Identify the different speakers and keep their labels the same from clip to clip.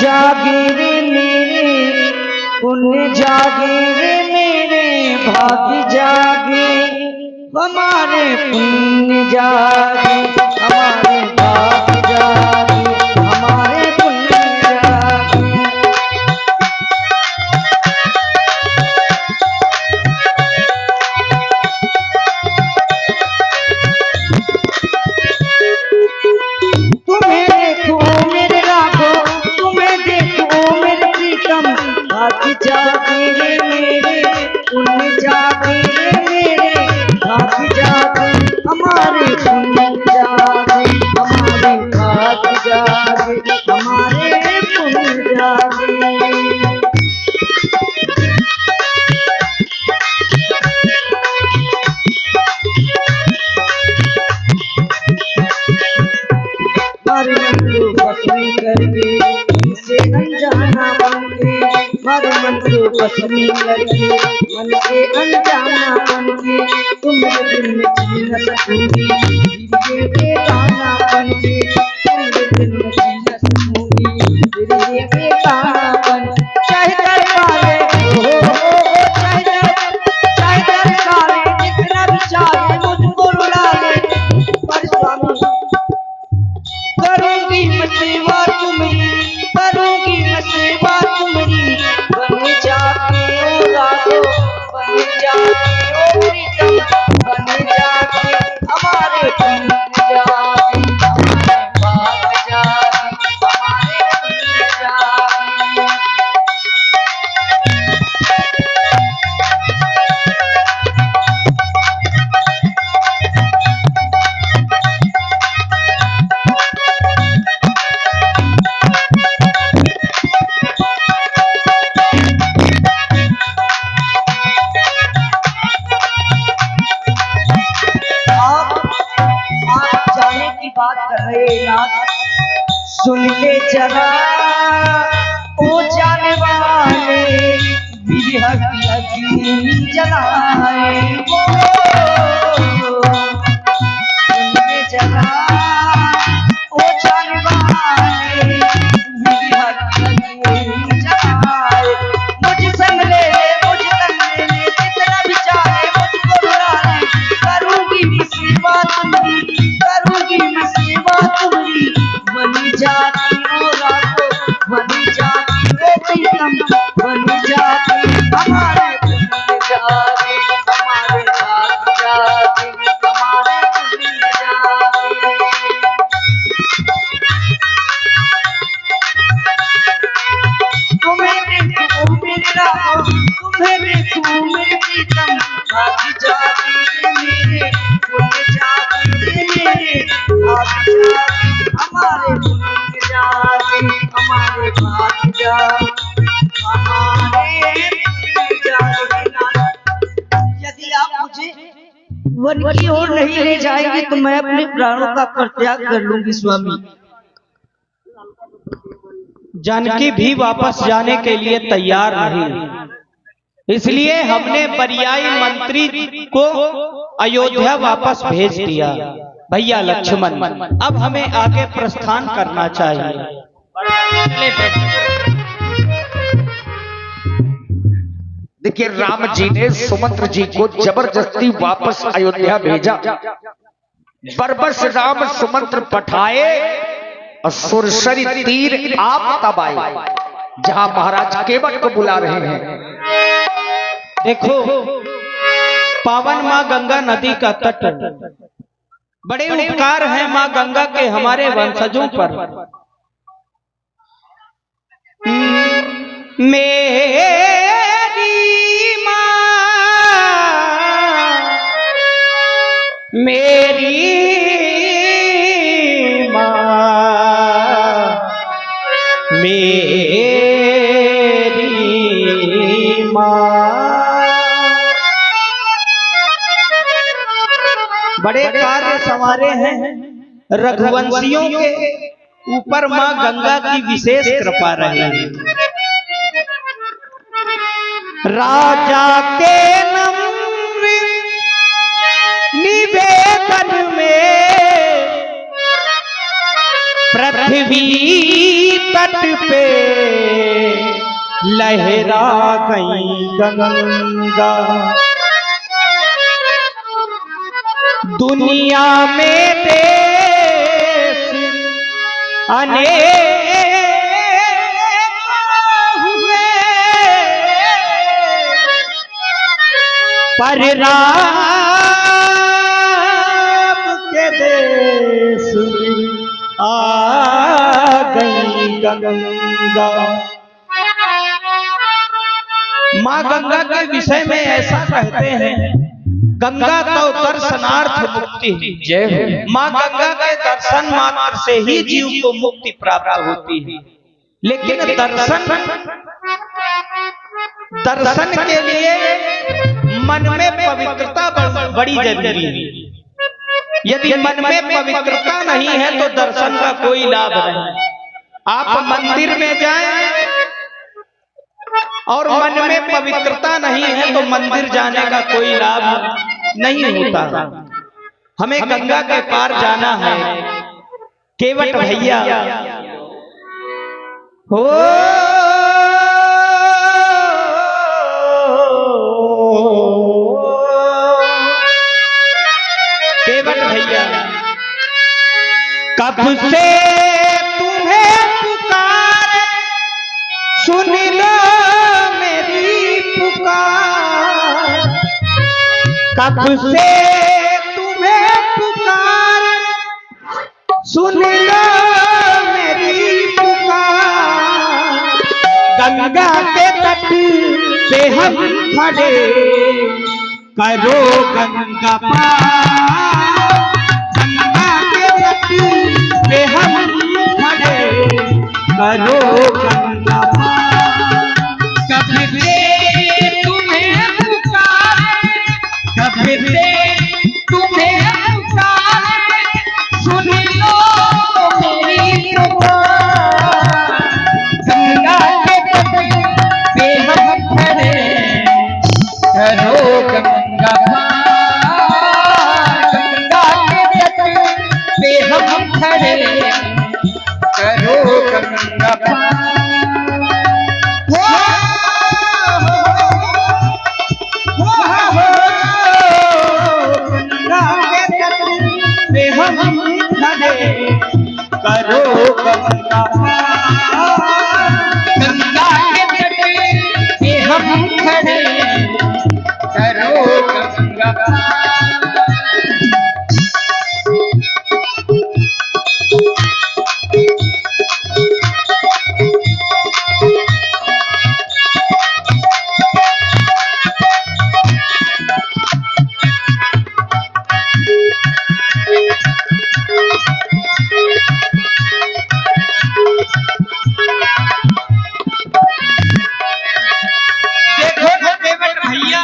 Speaker 1: जागे रे मेरे, पुण्य जागे रे मेरे, भाग्य जागे हमारे, पुण्य जागे हमारे, भाग्य जागे हमारे, पुण्य जागे। तुम्हें देखो मेरे राघो, तुम्हें देखो मेरे प्रीतम, भाग्य जागे रे मेरे, पुण्य जागे रे मेरे, भाग्य जागे हमारे, पुण्य जागे हमारे, भाग्य जागे हमारे, पुण्य जागे। हमारे मन को पसमी करके मन से अनजाना बनके, हमारे मन को पसमी करके मन से अनजाना बनके, तुम मेरे दिल में जी न सकूंगी, दिल के गाना बनके, तुम मेरे दिल में जी न सकूंगी, दिल के गाना बन। चाहे कर काले चाहे कर काले, जितना भी चाहे मुझको रुला ले, पर स्वामी करूंगी मैं सेवा तुम्हारी, करूंगी मैं सेवा तुम्हारी, बन जाके ओ राघो, बन जाके ओ प्रीतम, बन जाके हमारे, पुण्य जागे हमारे, भाग्य जागे हमारे, पुण्य जागे। बात कर रहे नाथ, सुन ले जरा ओ जाने वाले, विरह की अग्नि जलाए वो, सुन ले जरा ओ जाने वाले, विरह की अग्नि जलाए। मुझ संग ले मुझ संग ले, जितना भी चाहे मुझको रुला ले, करूंगी मैं सेवा तुम्हारी, करूंगी मैं सेवा तुम्हारी, बन जाती ओ राघो, बन जाती ओ प्रीतम, बन जाती हमारे, पुण्य जागे हमारे, भाग्य जागे हमारे, पुण्य जागे। तुम्हें देखो मेरे राघो, तुम्हें देखो मेरे प्रीतम, भाग्य जागे रे मेरे, पुण्य जागे रे मेरे, भाग्य जागे हमारे, पुण्य जागे हमारे, भाग्य जागे हमारे, पुण्य जागे। यदि आप मुझे वन की ओर नहीं ले जाएंगे तो मैं अपने प्राणों का परित्याग कर लूंगी स्वामी।
Speaker 2: जानकी भी वापस जाने के लिए तैयार नहीं, इसलिए हमने पर्यायी मंत्री को अयोध्या वापस भेज दिया। भैया लक्ष्मण, अब हमें आगे प्रस्थान करना चाहिए।
Speaker 3: देखिए, राम जी ने सुमंत्र जी को जबरदस्ती वापस अयोध्या भेजा। बरबस राम सुमंत्र पठाए और सुरसरी तीर आप तब आए, जहां महाराज केवट को बुला रहे हैं।
Speaker 2: देखो, पावन माँ गंगा नदी का तट, बड़े उपकार हैं माँ गंगा के हमारे वंशजों पर। मेरी माँ, मेरी माँ, मेरी माँ, बड़े कार्य संवारे हैं। रघुवंशियों के ऊपर माँ गंगा की विशेष कृपा रही। राजा के नम्र निवेदन में पृथ्वी तट पे लहरा गई गंगा दुनिया में देश अनेक हुए पर राम के देश में आ गई गंगा। माँ गंगा के विषय में ऐसा कहते हैं, गंगा तो दर्शनार्थ मुक्ति है।
Speaker 3: जय हो।
Speaker 2: माँ गंगा के दर्शन मात्र से ही जीव को मुक्ति प्राप्त होती है। लेकिन दर्शन के लिए मन में पवित्रता बड़ी जरूरी है। यदि मन में पवित्रता नहीं है तो दर्शन का कोई लाभ नहीं। आप मंदिर में जाएं और मन में पवित्रता नहीं है तो मंदिर जाने का कोई लाभ नहीं होता। हमें गंगा के पार जाना है। केवट भैया हो केवट भैया, कब से तुम्हें पुकार सुन लो मेरी पुकार, कब से तुम्हें पुकार सुन लो मेरी पुकार। गंगा के तट पे हम खड़े करो गंगा पार, गंगा के तट पे हम खड़े करो गंगा पार। कब से तुम्हें पुकार, कब से तुम्हें पुकार सुन लो मेरी पुकार। गंगा के तट पे हम खड़े करो गंगा पार, गंगा के तट पे हम खड़े करो गंगा पार। गंगा के तट पे हम खड़े करो गंगा पार, गंगा के तट पे हम खड़े करो गंगा पार। देखो ना केवट भैया,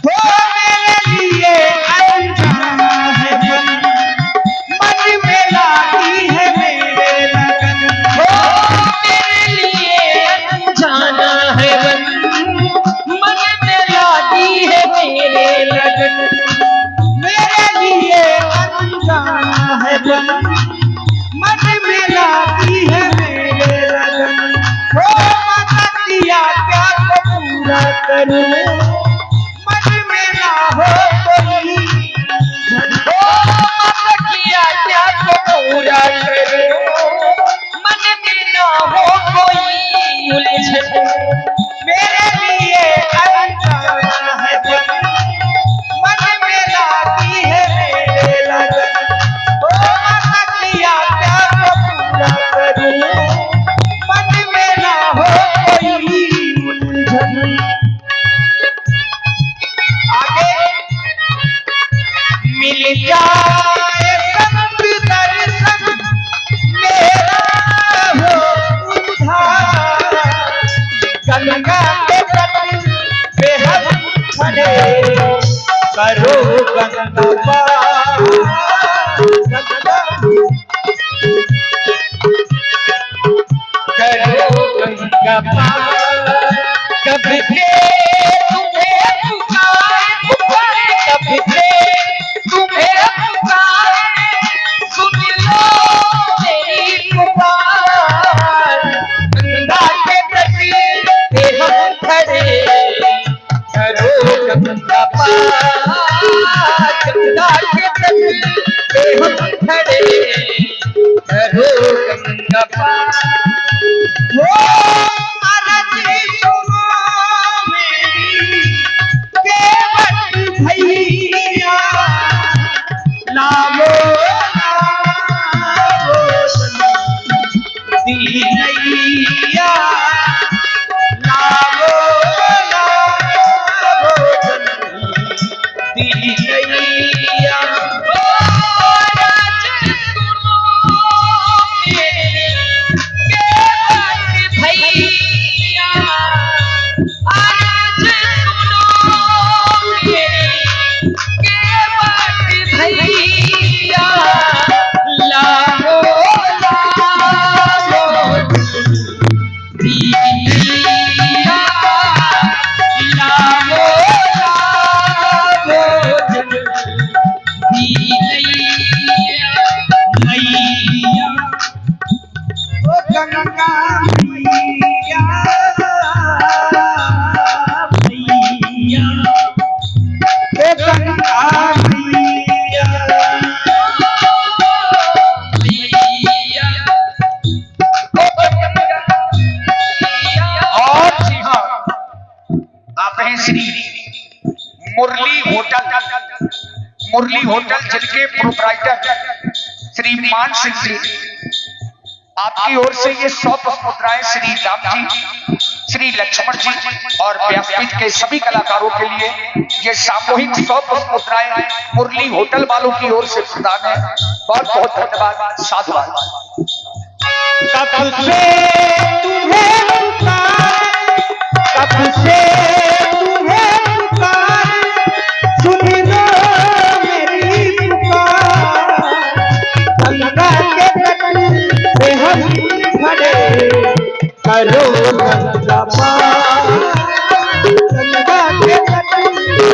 Speaker 2: हो मेरे लिए अनजाना है मन, मन में लागी है मेरे लगन। हो मेरे लिए अनजाना है मन, मन में लागी है मेरे लगन। मेरे लिए अनजाना है मन, मन में लागी है मेरे लगन। हो किया प्यार को पूरा करूं, मन में ना हो कोई उलझन। हो किया प्यार को पूरा करूं, मन में ना हो कोई उलझन। मेरे लिए अनजाना है मन, मन में लागी है मेरे लगन। हो किया प्यार को पूरा करूं, मन में ना हो आगे मिल जाए समुद्र दर्शन मेरा हो उद्धार। गंगा के तट पे हम खड़े करो गंगा पार, करो गंगा पार। कब से तुम्हें पुकार, कब से तुम्हें पुकार सुन लो मेरी पुकार। गंगा के
Speaker 1: हम खड़े करो गंगा पार। वो अरजी सुनो मेरी केवट भैया, लावो लावो दीनैया, लावो लावो दीनैया। ओ अरजी सुनो मेरी केवट भैया, अरजी सुनो मेरी केवट भैया, लावो लावो दीनैया, लावो लावो दीनैया। मैया ओ गंगा मैया, मैया ओ गंगा मैया, मैया ओ गंगा मैया।
Speaker 3: और जी हाँ, आप हैं श्री मुरली होटल जिनके प्रोप्राइटर श्रीमान सिंह जी, आपकी ओर से ये 100 पुष्पमुद्राएं श्री राम जी, श्री लक्ष्मण जी और व्यासपीठ के सभी कलाकारों के लिए ये सामूहिक 100 पुष्पमुद्राएं मुरली होटल वालों की ओर से प्रदान है। बहुत बहुत धन्यवाद, साधुवाद।
Speaker 2: कब से तुम्हें पुकार, कब से तुम्हें पुकार, सुन लो मेरी पुकार। गंगा के तट पे हम खड़े करो गंगा पार। गंगा के तट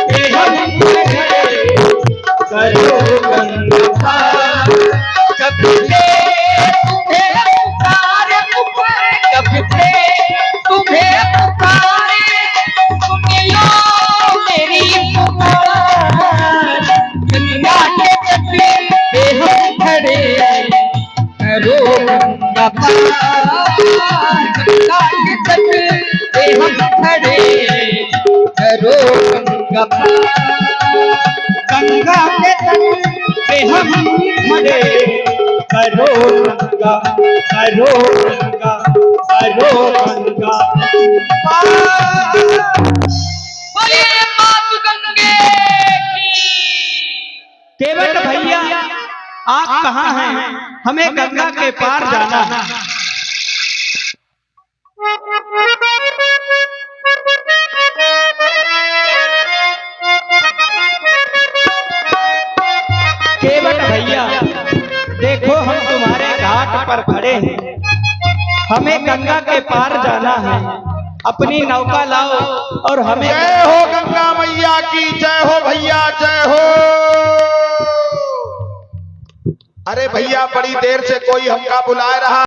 Speaker 2: पे हम खड़े करो गंगा पार।
Speaker 1: कब से तुम्हें पुकारे पुकारे, कब से तुम्हें पुकारे, सुन लो मेरी पुकार। गंगा के तट पे हम खड़े करो गंगा पार। गंगा के तट पे हम खड़े करो गंगा पार।
Speaker 2: गंगा के तट पे हम खड़े करो गंगा, करो गंगा, करो गंगा पार।
Speaker 1: बोलिए मात गंगे की।
Speaker 2: केवट भैया आप कहाँ हैं? हमें गंगा के पार जाना है। केवट भैया देखो हम तुम्हारे घाट पर खड़े हैं, हमें गंगा के पार जाना है। अपनी नौका लाओ और हमें।
Speaker 4: जय हो गंगा मैया की, जय हो भैया, जय हो। अरे भैया बड़ी देर से कोई हमका बुला रहा